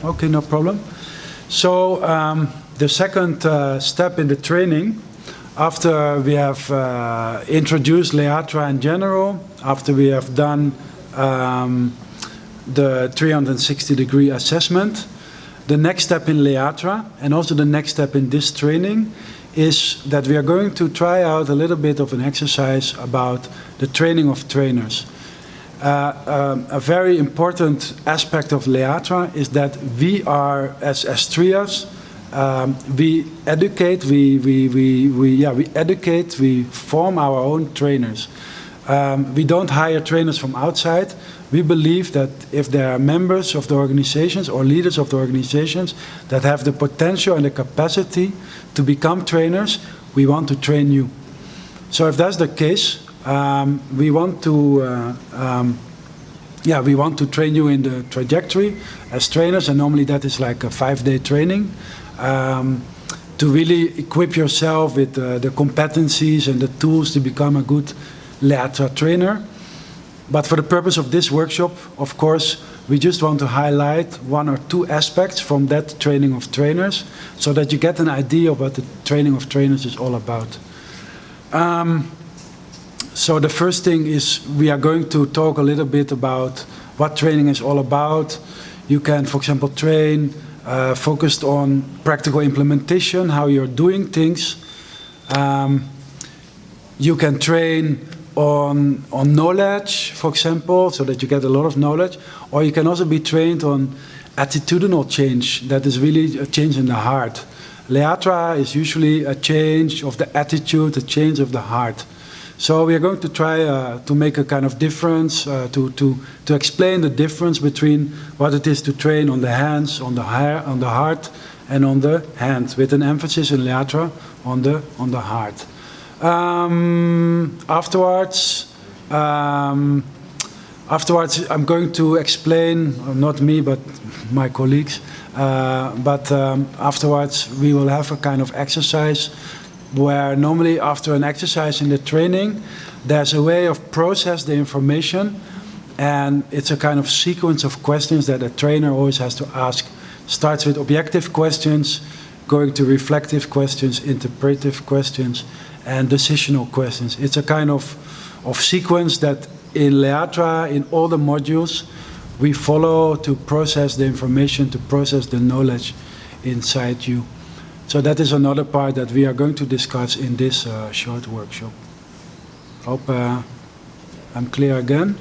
okay, no problem. So the second step in the training, after we have introduced Leatra in general, after we have done the 360-degree assessment, the next step in Leatra, and also the next step in this training, is that we are going to try out a little bit of an exercise about the training of trainers. A very important aspect of Leatra is that we are, as Trias, we educate, we form our own trainers. We don't hire trainers from outside. We believe that if there are members of the organizations or leaders of the organizations that have the potential and the capacity to become trainers, we want to train you. So if that's the case, we want to train you in the trajectory as trainers, and normally that is like a 5-day training to really equip yourself with the competencies and the tools to become a good Leatra trainer. But for the purpose of this workshop, of course, we just want to highlight 1 or 2 aspects from that training of trainers so that you get an idea of what the training of trainers is all about. So the first thing is we are going to talk a little bit about what training is all about. You can, for example, train focused on practical implementation, how you're doing things. You can train on knowledge, for example, so that you get a lot of knowledge, or you can also be trained on attitudinal change, that is really a change in the heart. Leatra is usually a change of the attitude, a change of the heart. So we are going to try to make a kind of difference, to explain the difference between what it is to train on the hands, on the heart, and on the hands, with an emphasis in Leatra on the heart. Afterwards, I'm going to explain, not me, but my colleagues, afterwards we will have a kind of exercise where normally after an exercise in the training, there's a way of process the information, and it's a kind of sequence of questions that a trainer always has to ask. Starts with objective questions, going to reflective questions, interpretive questions, and decisional questions. It's a kind of sequence that in Leatra, in all the modules, we follow to process the information, to process the knowledge inside you. So that is another part that we are going to discuss in this short workshop. Hope I'm clear again.